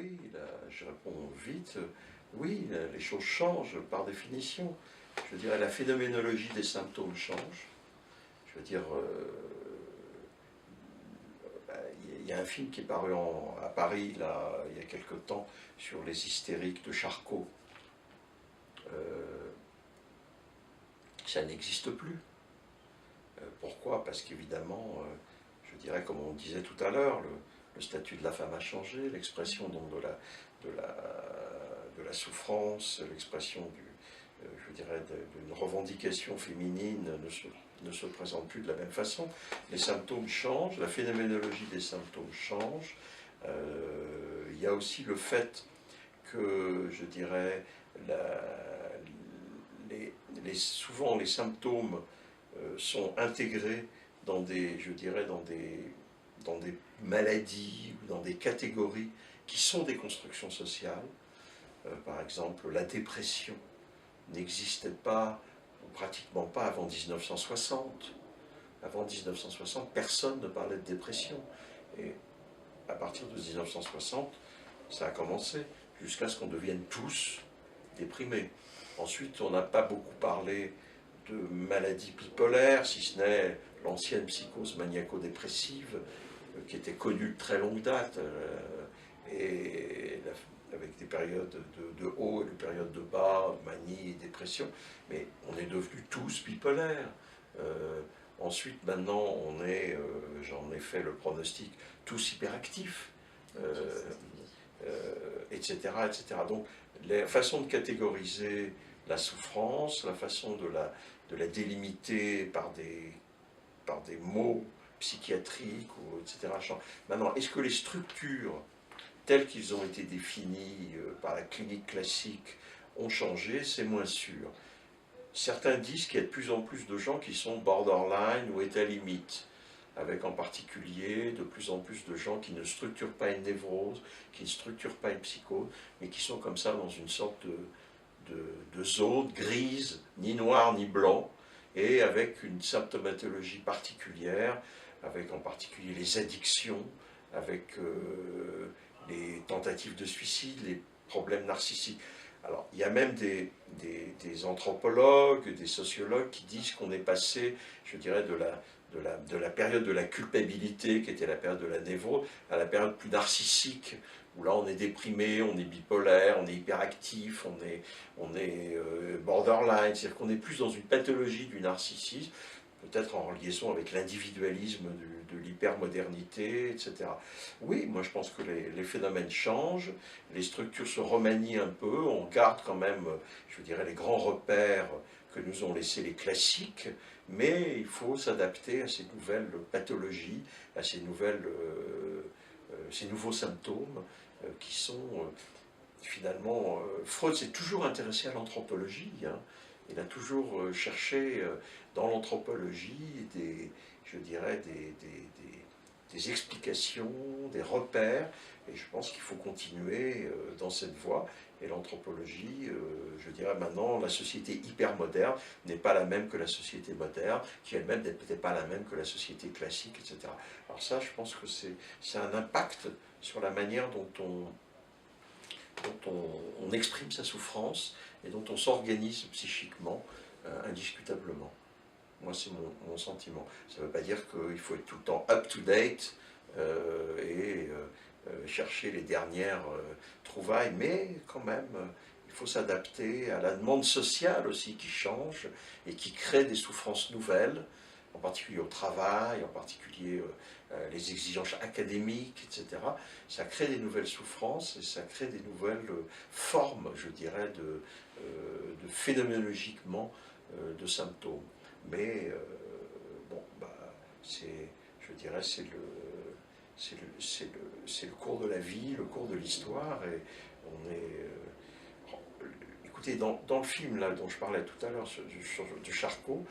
Oui, là, je réponds vite. Oui, les choses changent par définition. Je dirais la phénoménologie des symptômes change. Je veux dire, il y a un film qui est paru à Paris là, il y a quelque temps sur les hystériques de Charcot. Ça n'existe plus. Pourquoi? Parce qu'évidemment, je dirais, comme on disait tout à l'heure, le statut de la femme a changé, l'expression donc de la souffrance, l'expression je dirais, d'une revendication féminine ne se présente plus de la même façon. Les symptômes changent, la phénoménologie des symptômes change. Il y a aussi le fait que, je dirais, souvent les symptômes sont intégrés dans des, je dirais, dans des maladies ou dans des catégories qui sont des constructions sociales. Par exemple, la dépression n'existait pas, ou pratiquement pas, avant 1960. Avant 1960, personne ne parlait de dépression. Et à partir de 1960, ça a commencé, jusqu'à ce qu'on devienne tous déprimés. Ensuite, on n'a pas beaucoup parlé de maladies bipolaires, si ce n'est l'ancienne psychose maniaco-dépressive, qui était connue de très longue date, et avec des périodes de haut et des périodes de bas, manie et dépression, mais on est devenus tous bipolaires. Ensuite, maintenant, j'en ai fait le pronostic, tous hyperactifs, etc., etc. Donc, la façon de catégoriser la souffrance, la façon de la délimiter par des mots psychiatriques, etc. Maintenant, est-ce que les structures telles qu'ils ont été définies par la clinique classique ont changé? C'est moins sûr. Certains disent qu'il y a de plus en plus de gens qui sont borderline ou état limite, avec en particulier de plus en plus de gens qui ne structurent pas une névrose, qui ne structurent pas une psychose, mais qui sont comme ça dans une sorte de zone grise, ni noir ni blanc, et avec une symptomatologie particulière, avec en particulier les addictions, avec les tentatives de suicide, les problèmes narcissiques. Alors, il y a même des anthropologues, des sociologues qui disent qu'on est passé, je dirais, de la période de la culpabilité, qui était la période de la névrose, à la période plus narcissique, où là on est déprimé, on est bipolaire, on est hyperactif, on est borderline, c'est-à-dire qu'on est plus dans une pathologie du narcissisme, peut-être en liaison avec l'individualisme de l'hypermodernité, etc. Oui, moi je pense que les phénomènes changent, les structures se remanient un peu, on garde quand même, je dirais, les grands repères que nous ont laissés les classiques, mais il faut s'adapter à ces nouvelles pathologies, à ces nouveaux symptômes qui sont finalement... Freud s'est toujours intéressé à l'anthropologie, hein. Il a toujours cherché dans l'anthropologie je dirais, des explications, des repères, et je pense qu'il faut continuer dans cette voie. Et l'anthropologie, je dirais maintenant, la société hypermoderne n'est pas la même que la société moderne, qui elle-même n'est peut-être pas la même que la société classique, etc. Alors ça, je pense que c'est un impact sur la manière dont on exprime sa souffrance et dont on s'organise psychiquement, indiscutablement. Moi, c'est mon sentiment. Ça ne veut pas dire qu'il faut être tout le temps up-to-date et chercher les dernières trouvailles, mais quand même, il faut s'adapter à la demande sociale aussi qui change et qui crée des souffrances nouvelles, en particulier au travail, en particulier les exigences académiques, etc. Ça crée des nouvelles souffrances et ça crée des nouvelles formes, je dirais, de phénoménologiquement de symptômes. Mais bon, je dirais, c'est le cours de la vie, le cours de l'histoire, et on est... écoutez, dans le film là, dont je parlais tout à l'heure, de Charcot,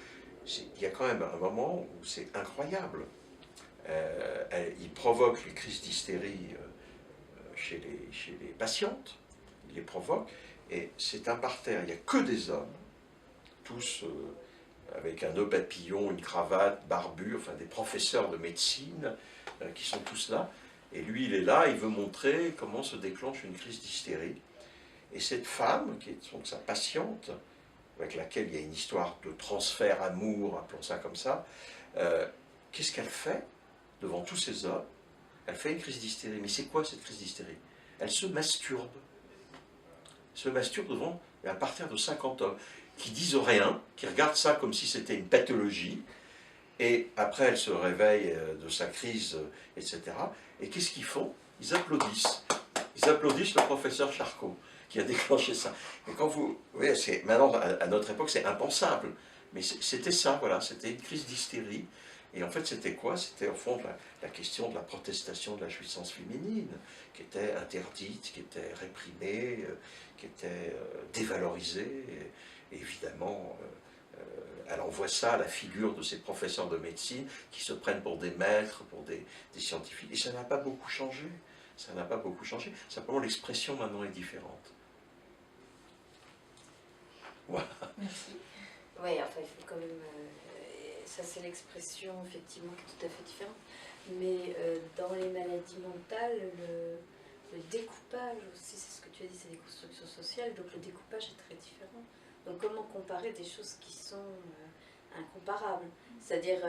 il y a quand même un moment où c'est incroyable. Il provoque les crises d'hystérie chez les patientes, il les provoque, et c'est un parterre, il n'y a que des hommes, tous avec un nœud papillon, une cravate, barbus, enfin des professeurs de médecine qui sont tous là, Et lui, il est là, il veut montrer comment se déclenche une crise d'hystérie. Et cette femme, qui est donc sa patiente, avec laquelle il y a une histoire de transfert amour, appelons ça comme ça, qu'est-ce qu'elle fait devant tous ces hommes? Elle fait une crise d'hystérie. Mais c'est quoi cette crise d'hystérie? Elle se masturbe. Elle se masturbe devant, à partir de 50 hommes, qui disent rien, qui regardent ça comme si c'était une pathologie, et après elle se réveille de sa crise, etc. Et qu'est-ce qu'ils font? Ils applaudissent. Ils applaudissent le professeur Charcot, qui a déclenché ça. Et quand vous voyez, maintenant, à notre époque, c'est impensable. Mais c'était ça, voilà, c'était une crise d'hystérie. Et en fait, c'était quoi? C'était au fond la question de la protestation de la jouissance féminine, qui était interdite, qui était réprimée, qui était dévalorisée. Et évidemment, elle envoie ça à la figure de ces professeurs de médecine qui se prennent pour des maîtres, pour des scientifiques. Et ça n'a pas beaucoup changé. Ça n'a pas beaucoup changé. Simplement, l'expression maintenant est différente. Voilà. Merci. Oui, enfin, il faut quand même... ça, c'est l'expression, effectivement, qui est tout à fait différente. Mais dans les maladies mentales, le découpage aussi, c'est ce que tu as dit, c'est des constructions sociales, donc le découpage est très différent. Donc comment comparer des choses qui sont incomparables? C'est-à-dire,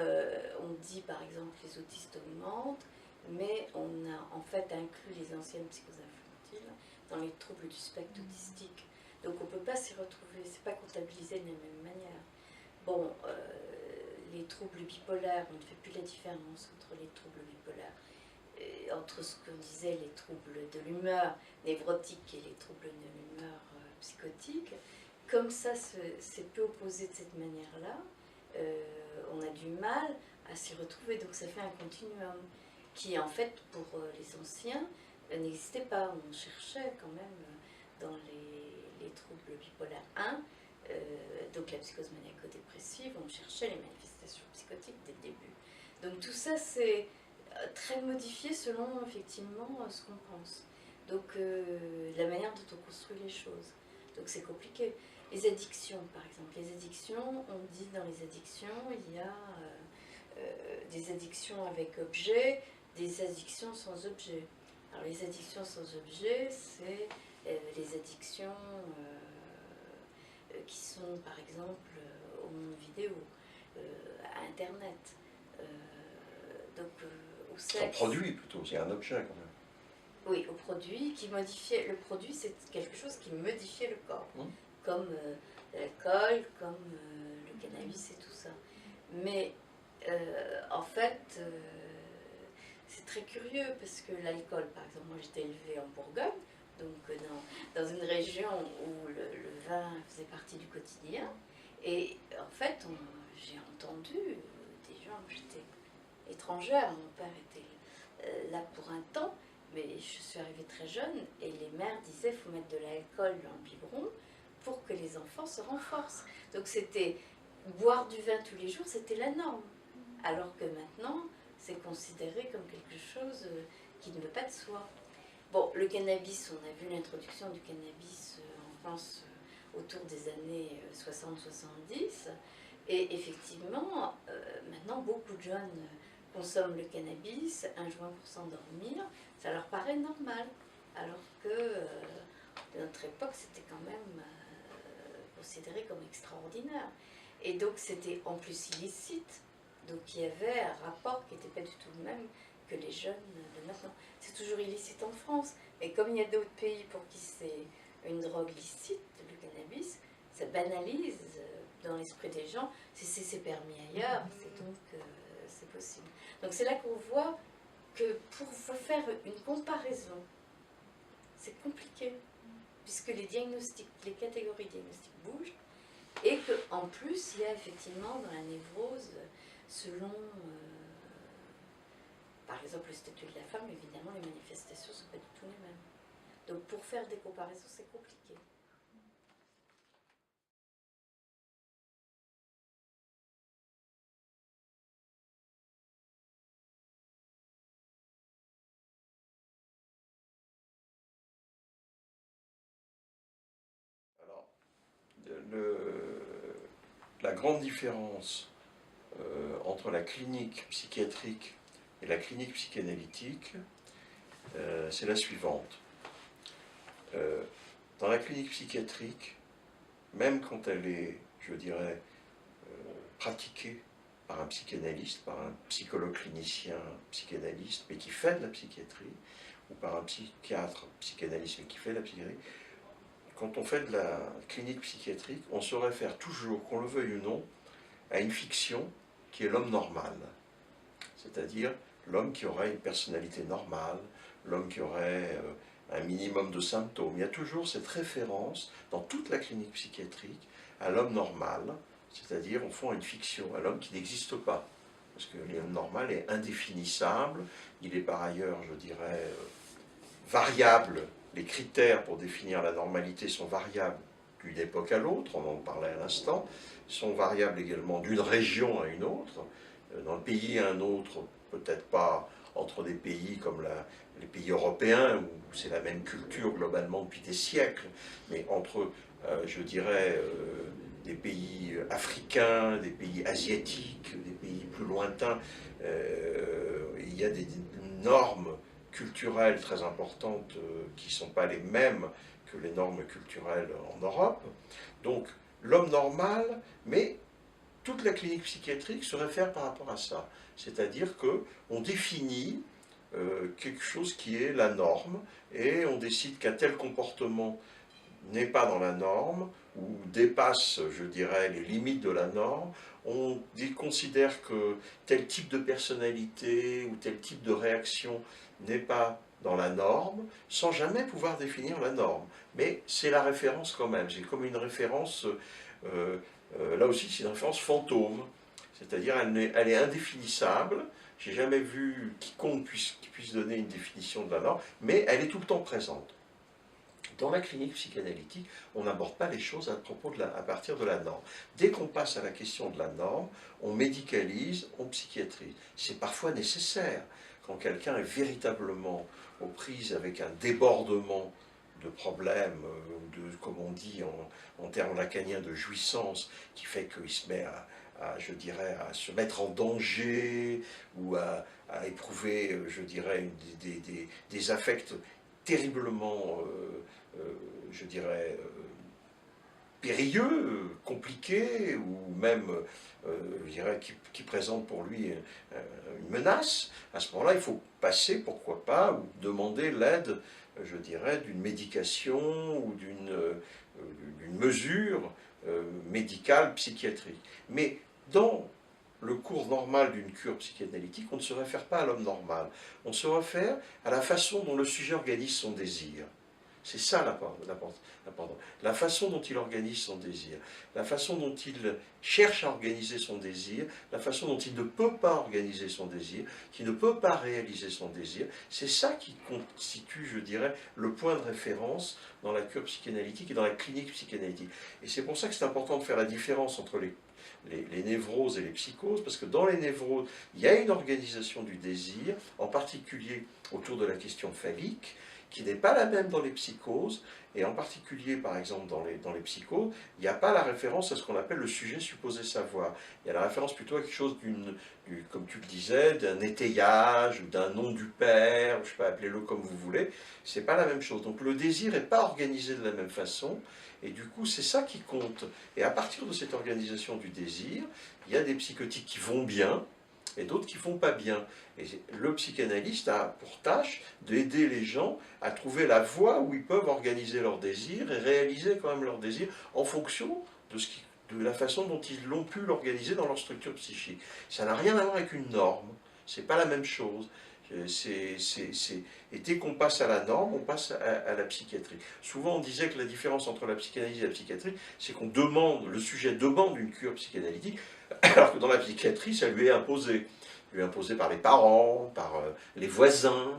on dit par exemple les autistes augmentent, mais on a en fait inclus les anciennes psychoses infantiles dans les troubles du spectre autistique. Donc on ne peut pas s'y retrouver, c'est pas comptabilisé de la même manière. Bon, les troubles bipolaires, on ne fait plus la différence entre les troubles bipolaires, entre ce qu'on disait les troubles de l'humeur névrotique et les troubles de l'humeur psychotique. Comme ça, c'est peu opposé de cette manière-là, on a du mal à s'y retrouver, donc ça fait un continuum qui, en fait, pour les anciens, n'existait pas. On cherchait quand même dans les troubles bipolaires 1, donc la psychose maniaco-dépressive, on cherchait les manifestations psychotiques dès le début. Donc tout ça, c'est très modifié selon, effectivement, ce qu'on pense. Donc la manière dont on construit les choses. Donc c'est compliqué. Les addictions, par exemple. Les addictions, on dit dans les addictions, il y a des addictions avec objet, des addictions sans objet. Alors les addictions sans objet, c'est les addictions qui sont par exemple au monde vidéo, à Internet, donc au sexe. Un produit plutôt, c'est un objet quand même. Oui, au produit qui modifiait. Le produit, c'est quelque chose qui modifiait le corps, comme l'alcool, comme le cannabis et tout ça. Mais en fait, c'est très curieux parce que l'alcool, par exemple, moi j'étais élevée en Bourgogne, donc dans une région où le vin faisait partie du quotidien. Et en fait, j'ai entendu des gens, j'étais étrangère, mon père était là pour un temps, mais je suis arrivée très jeune et les mères disaient qu'il faut mettre de l'alcool dans le biberon pour que les enfants se renforcent. Donc c'était boire du vin tous les jours, c'était la norme. Alors que maintenant, c'est considéré comme quelque chose qui ne veut pas de soi. Bon, le cannabis, on a vu l'introduction du cannabis en France autour des années 60-70. Et effectivement, maintenant, beaucoup de jeunes consomment le cannabis, un joint pour s'endormir. Ça leur paraît normal. Alors que de notre époque, c'était quand même considéré comme extraordinaire. Et donc, c'était en plus illicite. Donc, il y avait un rapport qui n'était pas du tout le même que les jeunes de maintenant. C'est toujours illicite en France, mais comme il y a d'autres pays pour qui c'est une drogue licite, le cannabis, ça banalise dans l'esprit des gens. Si c'est permis ailleurs, c'est donc c'est possible. Donc c'est là qu'on voit que pour faire une comparaison, c'est compliqué, puisque les diagnostics, les catégories diagnostiques bougent, et qu'en plus, il y a effectivement dans la névrose, selon... par exemple, le statut de la femme, évidemment, les manifestations ne sont pas du tout les mêmes. Donc, pour faire des comparaisons, c'est compliqué. Alors, la grande différence entre la clinique psychiatrique et la clinique psychanalytique, c'est la suivante. Dans la clinique psychiatrique, même quand elle est, je dirais, pratiquée par un psychanalyste, par un psychologue clinicien psychanalyste, mais qui fait de la psychiatrie, ou par un psychiatre psychanalyste, mais qui fait de la psychiatrie, quand on fait de la clinique psychiatrique, on se réfère toujours, qu'on le veuille ou non, à une fiction qui est l'homme normal. C'est-à-dire l'homme qui aurait une personnalité normale, l'homme qui aurait un minimum de symptômes. Il y a toujours cette référence dans toute la clinique psychiatrique à l'homme normal, c'est-à-dire au fond à une fiction, à l'homme qui n'existe pas. Parce que l'homme normal est indéfinissable, il est par ailleurs, je dirais, variable. Les critères pour définir la normalité sont variables d'une époque à l'autre, on en parlait à l'instant, sont variables également d'une région à une autre, d'un pays à un autre, peut-être pas entre des pays comme les pays européens, où c'est la même culture globalement depuis des siècles, mais entre, je dirais, des pays africains, des pays asiatiques, des pays plus lointains, il y a des normes culturelles très importantes qui ne sont pas les mêmes que les normes culturelles en Europe. Donc l'homme normal, mais toute la clinique psychiatrique se réfère par rapport à ça. C'est-à-dire qu'on définit quelque chose qui est la norme et on décide qu'un tel comportement n'est pas dans la norme ou dépasse, je dirais, les limites de la norme. On considère que tel type de personnalité ou tel type de réaction n'est pas dans la norme, sans jamais pouvoir définir la norme. Mais c'est la référence quand même, c'est comme une référence, là aussi c'est une référence fantôme, c'est-à-dire elle est indéfinissable, j'ai jamais vu quiconque qui puisse donner une définition de la norme, mais elle est tout le temps présente. Dans la clinique psychanalytique, on n'aborde pas les choses à partir de la norme. Dès qu'on passe à la question de la norme, on médicalise, on psychiatrise. C'est parfois nécessaire quand quelqu'un est véritablement aux prises avec un débordement de problèmes, comme on dit en termes lacaniens, de jouissance, qui fait qu'il se met je dirais, à se mettre en danger ou à éprouver, je dirais, des affects terriblement, je dirais, périlleux, compliqué, ou même, je dirais, qui présente pour lui une menace, à ce moment-là, il faut passer, pourquoi pas, ou demander l'aide, je dirais, d'une médication ou d'une mesure médicale, psychiatrique. Mais dans le cours normal d'une cure psychanalytique, on ne se réfère pas à l'homme normal, on se réfère à la façon dont le sujet organise son désir. C'est ça la façon dont il organise son désir, la façon dont il cherche à organiser son désir, la façon dont il ne peut pas organiser son désir, qui ne peut pas réaliser son désir, c'est ça qui constitue, je dirais, le point de référence dans la cure psychanalytique et dans la clinique psychanalytique. Et c'est pour ça que c'est important de faire la différence entre les névroses et les psychoses, parce que dans les névroses, il y a une organisation du désir, en particulier autour de la question phallique, qui n'est pas la même dans les psychoses, et en particulier, par exemple, dans les psychoses, il n'y a pas la référence à ce qu'on appelle le sujet supposé savoir. Il y a la référence plutôt à quelque chose comme tu le disais, d'un étayage, ou d'un nom du père, je ne sais pas, appelez-le comme vous voulez, c'est pas la même chose. Donc le désir n'est pas organisé de la même façon, et du coup, c'est ça qui compte. Et à partir de cette organisation du désir, il y a des psychotiques qui vont bien, et d'autres qui ne vont pas bien. Et le psychanalyste a pour tâche d'aider les gens à trouver la voie où ils peuvent organiser leurs désirs et réaliser quand même leurs désirs en fonction de la façon dont ils l'ont pu l'organiser dans leur structure psychique. Ça n'a rien à voir avec une norme, c'est pas la même chose. Et dès qu'on passe à la norme, on passe à la psychiatrie. Souvent on disait que la différence entre la psychanalyse et la psychiatrie, c'est qu'on demande, le sujet demande une cure psychanalytique, alors que dans la psychiatrie, ça lui est imposé. Lui est imposé par les parents, par les voisins,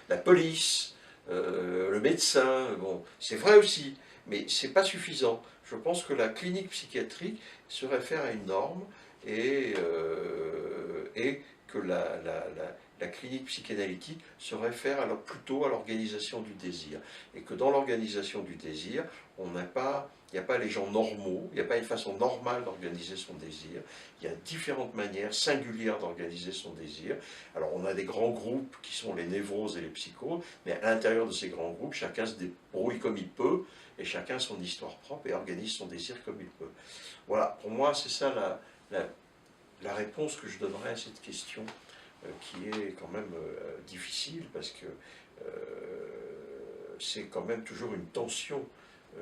la police, le médecin. Bon, c'est vrai aussi, mais c'est pas suffisant. Je pense que la clinique psychiatrique se réfère à une norme et que la clinique psychanalytique se réfère alors plutôt à l'organisation du désir. Et que dans l'organisation du désir, il n'y a pas les gens normaux, il n'y a pas une façon normale d'organiser son désir. Il y a différentes manières singulières d'organiser son désir. Alors on a des grands groupes qui sont les névroses et les psychoses, mais à l'intérieur de ces grands groupes, chacun se débrouille comme il peut, et chacun a son histoire propre et organise son désir comme il peut. Voilà, pour moi c'est ça la réponse que je donnerais à cette question, qui est quand même difficile, parce que c'est quand même toujours une tension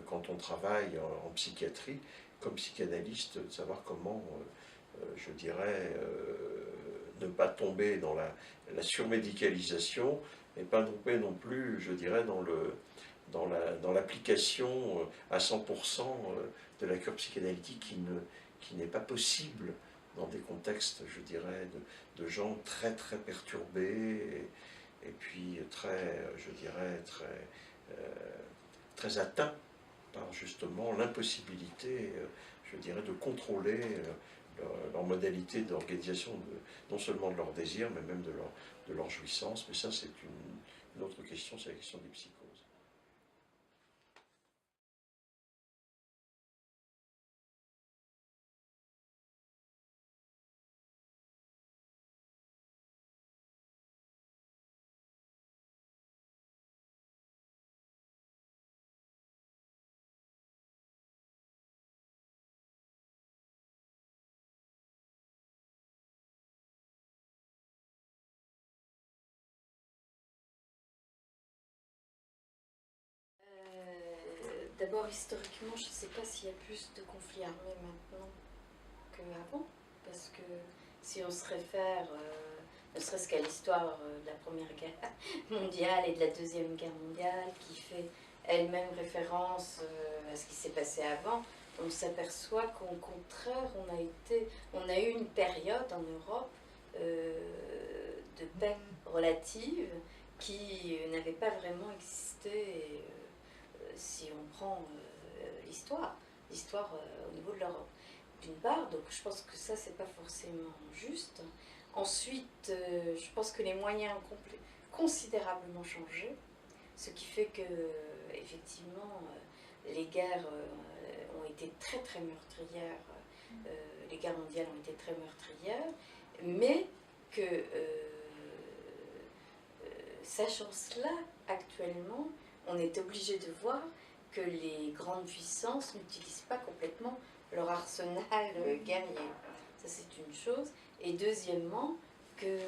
quand on travaille en psychiatrie, comme psychanalyste, de savoir comment, je dirais, ne pas tomber dans la surmédicalisation, et pas tomber non plus, je dirais, dans l'application à 100% de la cure psychanalytique qui n'est pas possible dans des contextes, je dirais, de gens très très perturbés et puis très, je dirais, très atteints par justement l'impossibilité, je dirais, de contrôler leur modalité d'organisation, non seulement de leur désir, mais même de leur jouissance. Mais ça, c'est une autre question, c'est la question des psychoses. D'abord, historiquement, je ne sais pas s'il y a plus de conflits armés maintenant qu'avant, parce que si on se réfère, ne serait-ce qu'à l'histoire de la Première Guerre mondiale et de la Deuxième Guerre mondiale, qui fait elle-même référence à ce qui s'est passé avant, on s'aperçoit qu'au contraire, on a eu une période en Europe de paix relative qui n'avait pas vraiment existé si on prend l'histoire au niveau de l'Europe. D'une part, donc je pense que ça, c'est pas forcément juste. Ensuite, je pense que les moyens ont considérablement changé, ce qui fait que, effectivement, les guerres ont été très très meurtrières, les guerres mondiales ont été très meurtrières, mais que, sachant cela, actuellement, on est obligé de voir que les grandes puissances n'utilisent pas complètement leur arsenal guerrier. Ça, c'est une chose. Et deuxièmement, que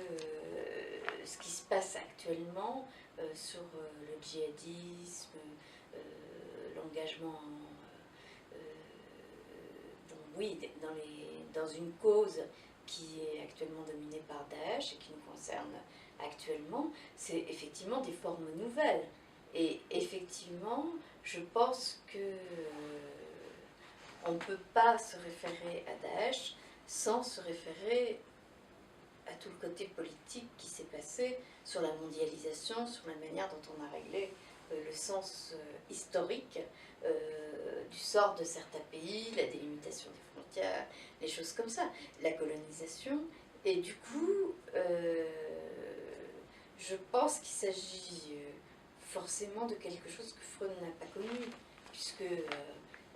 ce qui se passe actuellement sur le djihadisme, l'engagement, bon, oui, dans une cause qui est actuellement dominée par Daesh et qui nous concerne actuellement, c'est effectivement des formes nouvelles. Et effectivement, je pense que on ne peut pas se référer à Daesh sans se référer à tout le côté politique qui s'est passé sur la mondialisation, sur la manière dont on a réglé le sens historique du sort de certains pays, la délimitation des frontières, les choses comme ça, la colonisation. Et du coup, je pense qu'il s'agit forcément de quelque chose que Freud n'a pas connu, puisque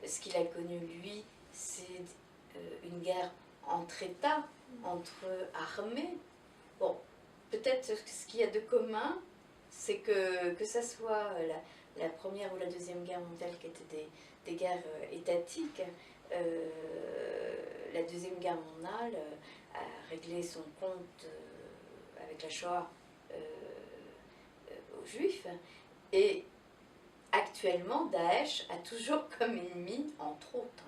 ce qu'il a connu, lui, c'est une guerre entre États, entre armées. Bon, peut-être ce qu'il y a de commun, c'est que ça soit la Première ou la Deuxième Guerre mondiale qui étaient des guerres étatiques, la Deuxième Guerre mondiale a réglé son compte avec la Shoah aux Juifs, et actuellement, Daesh a toujours comme ennemi, entre autres,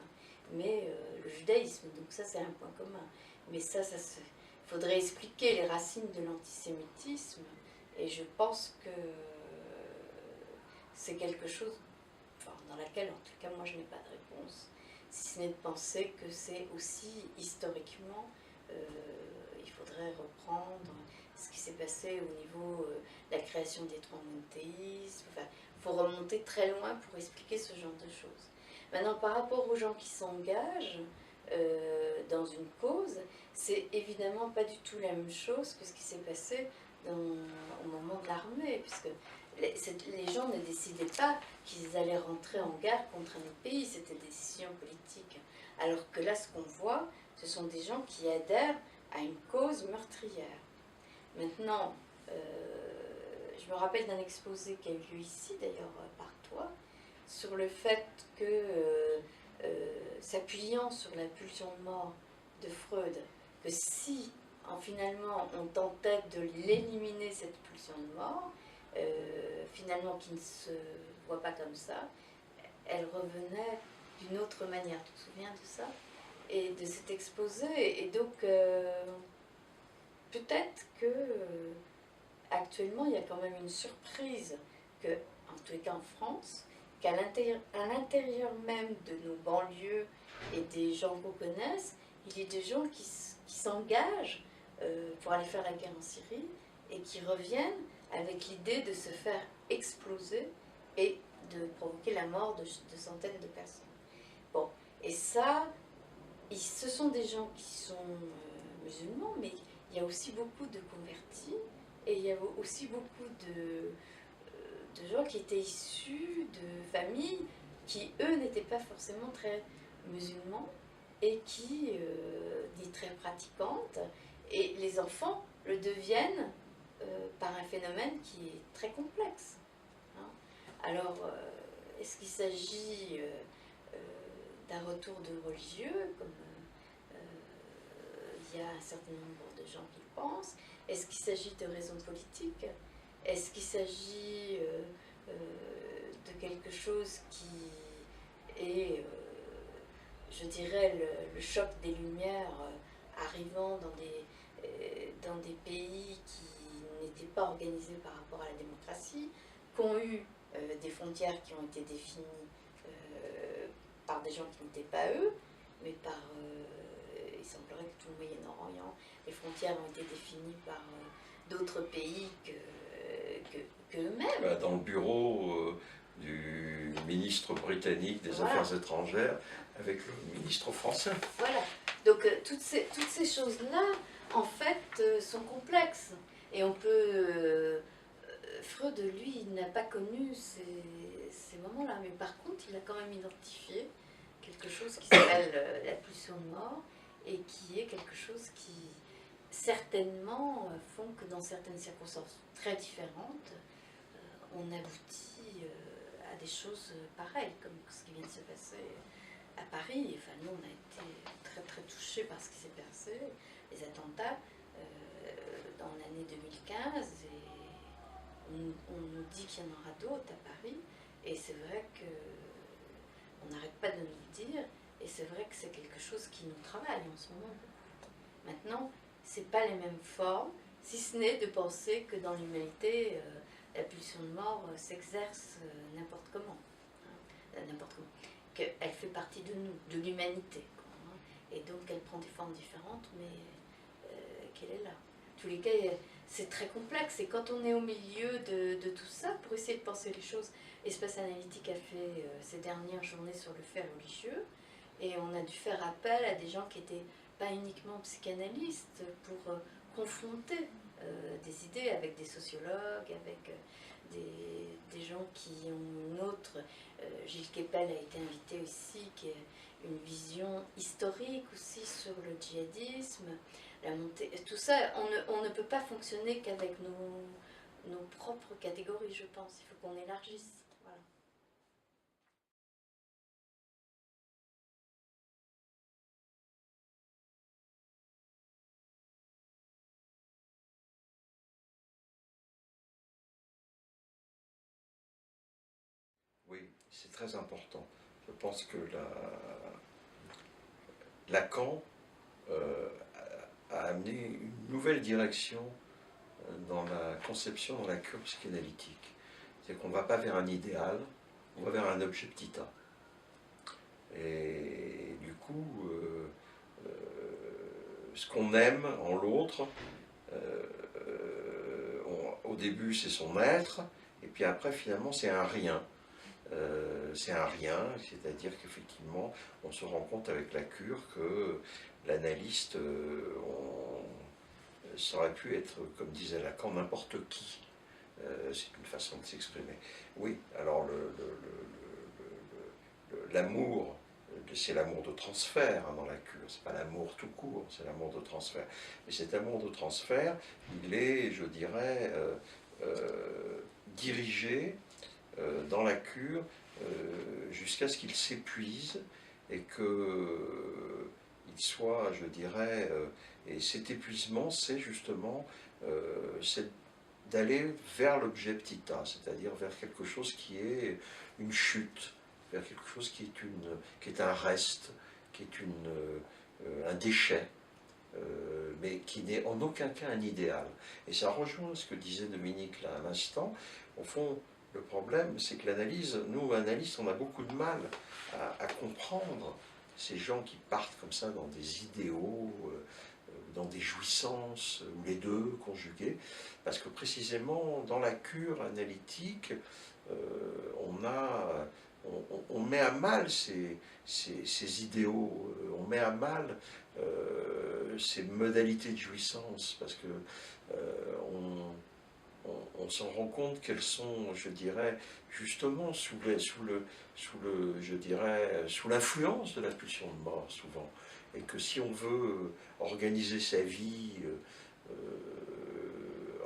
mais le judaïsme. Donc ça, c'est un point commun. Mais ça faudrait expliquer les racines de l'antisémitisme. Et je pense que c'est quelque chose dans laquelle, en tout cas, moi, je n'ai pas de réponse. Si ce n'est de penser que c'est aussi, historiquement, il faudrait reprendre ce qui s'est passé au niveau de la création des trois monothéismes. Enfin, il faut remonter très loin pour expliquer ce genre de choses. Maintenant, par rapport aux gens qui s'engagent dans une cause, c'est évidemment pas du tout la même chose que ce qui s'est passé au moment de l'armée, puisque les gens ne décidaient pas qu'ils allaient rentrer en guerre contre un autre pays, c'était des décisions politiques. Alors que là, ce qu'on voit, ce sont des gens qui adhèrent à une cause meurtrière. Maintenant, je me rappelle d'un exposé qui a eu lieu ici, d'ailleurs par toi, sur le fait que, s'appuyant sur la pulsion de mort de Freud, que si finalement on tentait de l'éliminer, cette pulsion de mort, finalement qui ne se voit pas comme ça, elle revenait d'une autre manière. Tu te souviens de ça? Et de cet exposé. Et donc, peut-être que actuellement, il y a quand même une surprise que, en tous les cas en France, qu'à l'intérieur même de nos banlieues et des gens qu'on connaisse, il y ait des gens qui s'engagent pour aller faire la guerre en Syrie et qui reviennent avec l'idée de se faire exploser et de provoquer la mort de centaines de personnes. Bon, et ça, ce sont des gens qui sont musulmans, mais il y a aussi beaucoup de convertis et il y a aussi beaucoup de gens qui étaient issus de familles qui, eux, n'étaient pas forcément très musulmans et qui, ni très pratiquantes, et les enfants le deviennent par un phénomène qui est très complexe. Hein. Alors, est-ce qu'il s'agit d'un retour de religieux, comme il y a un certain nombre de gens qui le pensent? Est-ce qu'il s'agit de raisons politiques? Est-ce qu'il s'agit de quelque chose qui est, je dirais, le choc des Lumières arrivant dans des pays qui n'étaient pas organisés par rapport à la démocratie, qui ont eu des frontières qui ont été définies par des gens qui n'étaient pas eux, mais par... il semblerait que tout le Moyen-Orient, les frontières ont été définies par d'autres pays qu'eux-mêmes. Dans le bureau du ministre britannique des Affaires étrangères avec le ministre français. Voilà. Donc toutes ces choses-là, en fait, sont complexes. Et on peut... Freud, lui, il n'a pas connu ces moments-là, mais par contre, il a quand même identifié quelque chose qui s'appelle la pulsion de mort, et qui est quelque chose qui, certainement, font que dans certaines circonstances très différentes, on aboutit à des choses pareilles, comme ce qui vient de se passer à Paris. Enfin, nous, on a été très très touchés par ce qui s'est passé, les attentats, dans l'année 2015, et on nous dit qu'il y en aura d'autres à Paris, et c'est vrai que on n'arrête pas de nous le dire, et c'est vrai que c'est quelque chose qui nous travaille en ce moment. Maintenant, c'est pas les mêmes formes, si ce n'est de penser que dans l'humanité, la pulsion de mort s'exerce n'importe comment, hein, n'importe comment, qu'elle fait partie de nous, de l'humanité, hein, et donc elle prend des formes différentes, mais qu'elle est là. En tous les cas, c'est très complexe, et quand on est au milieu de tout ça, pour essayer de penser les choses, Espace Analytique a fait ces dernières journées sur le fait religieux, et on a dû faire appel à des gens qui n'étaient pas uniquement psychanalystes pour confronter des idées avec des sociologues, avec des gens qui ont une autre... Gilles Kepel a été invité aussi, qui est une vision historique aussi sur le djihadisme, la montée... Tout ça, on ne peut pas fonctionner qu'avec nos propres catégories, je pense. Il faut qu'on élargisse. Voilà. Oui, c'est très important. Je pense que Lacan a amené une nouvelle direction dans la conception, dans la cure psychanalytique. C'est qu'on ne va pas vers un idéal, on va vers un objet petit a. Et du coup, ce qu'on aime en l'autre, au début c'est son être, et puis après finalement c'est un rien. C'est un rien, c'est-à-dire qu'effectivement, on se rend compte avec la cure que l'analyste, ça aurait pu être, comme disait Lacan, n'importe qui. C'est une façon de s'exprimer. Oui, alors l'amour, c'est l'amour de transfert dans la cure, c'est pas l'amour tout court, c'est l'amour de transfert. Et cet amour de transfert, il est, je dirais, dirigé dans la cure jusqu'à ce qu'il s'épuise et qu'il soit, je dirais, et cet épuisement, c'est justement d'aller vers l'objet petit a, c'est-à-dire vers quelque chose qui est une chute, vers quelque chose qui est un reste, qui est un déchet, mais qui n'est en aucun cas un idéal. Et ça rejoint ce que disait Dominique là à l'instant. Au fond, le problème, c'est que l'analyse, nous, analystes, on a beaucoup de mal à comprendre ces gens qui partent comme ça dans des idéaux, dans des jouissances, ou les deux conjugués, parce que précisément dans la cure analytique, on met à mal ces idéaux, on met à mal ces modalités de jouissance, parce que on s'en rend compte qu'elles sont, je dirais, justement sous l'influence de la pulsion de mort, souvent. Et que si on veut organiser sa vie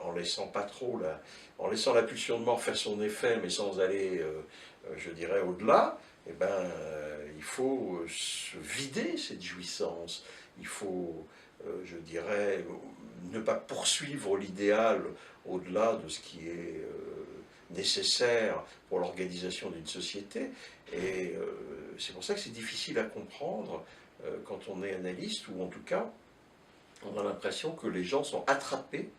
en laissant pas trop en laissant la pulsion de mort faire son effet, mais sans aller, je dirais, au-delà, eh ben, il faut se vider cette jouissance. Il faut, je dirais, ne pas poursuivre l'idéal au-delà de ce qui est nécessaire pour l'organisation d'une société. Et c'est pour ça que c'est difficile à comprendre quand on est analyste, ou en tout cas, on a l'impression que les gens sont attrapés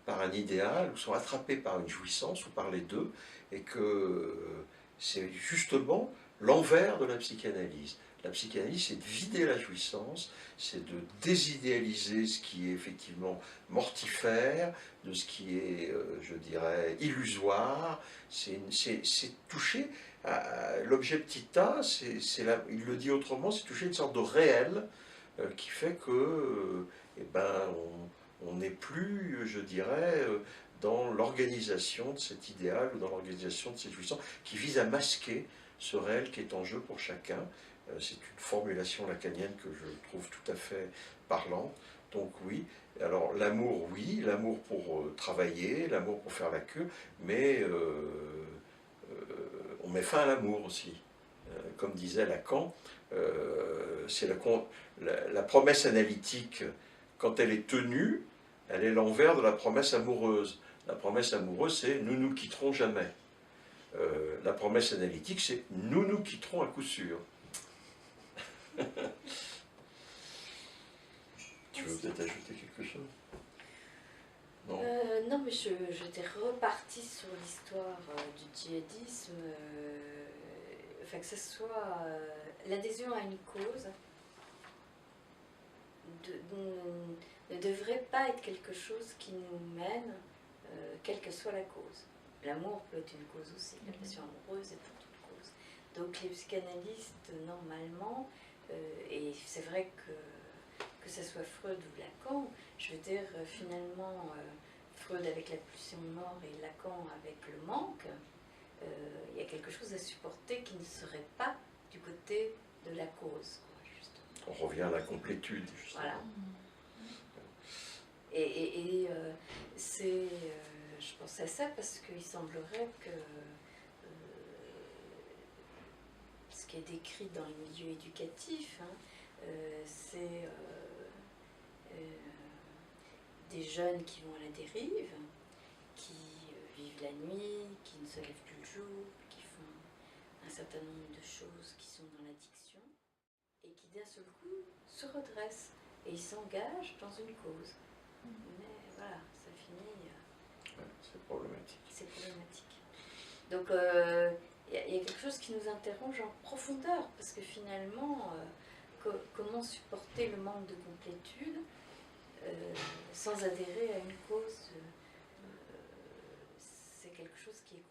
par un idéal, ou sont attrapés par une jouissance, ou par les deux, et que c'est justement l'envers de la psychanalyse. La psychanalyse, c'est de vider la jouissance, c'est de désidéaliser ce qui est effectivement mortifère, de ce qui est, je dirais, illusoire. C'est toucher à l'objet petit a, il le dit autrement, c'est toucher une sorte de réel qui fait que, eh ben, on n'est plus, je dirais, dans l'organisation de cet idéal ou dans l'organisation de cette jouissance qui vise à masquer ce réel qui est en jeu pour chacun. C'est une formulation lacanienne que je trouve tout à fait parlante. Donc oui, alors l'amour, oui, l'amour pour travailler, l'amour pour faire la queue, mais on met fin à l'amour aussi. Comme disait Lacan, c'est la promesse analytique, quand elle est tenue, elle est l'envers de la promesse amoureuse. La promesse amoureuse, c'est « nous nous quitterons jamais ». La promesse analytique, c'est « nous nous quitterons à coup sûr ». Tu veux peut-être ajouter quelque chose? Non, non, mais j'étais repartie sur l'histoire du djihadisme, enfin que ce soit l'adhésion à une cause ne devrait pas être quelque chose qui nous mène, quelle que soit la cause. L'amour peut être une cause aussi, la passion amoureuse est pour toute cause. Donc les psychanalystes, normalement, et c'est vrai que ce soit Freud ou Lacan, je veux dire, finalement, Freud avec la pulsion de mort et Lacan avec le manque, il y a quelque chose à supporter qui ne serait pas du côté de la cause, quoi, justement. On revient à la complétude, justement. Voilà. Et je pense à ça parce qu'il semblerait que ce qui est décrit dans le milieu éducatif, c'est des jeunes qui vont à la dérive, qui vivent la nuit, qui ne se lèvent plus le jour, qui font un certain nombre de choses qui sont dans l'addiction, et qui d'un seul coup se redressent, et ils s'engagent dans une cause. Mais voilà, ça finit... c'est problématique. C'est problématique. Donc, il y a quelque chose qui nous interroge en profondeur, parce que finalement, comment supporter le manque de complétude sans adhérer à une cause, c'est quelque chose qui est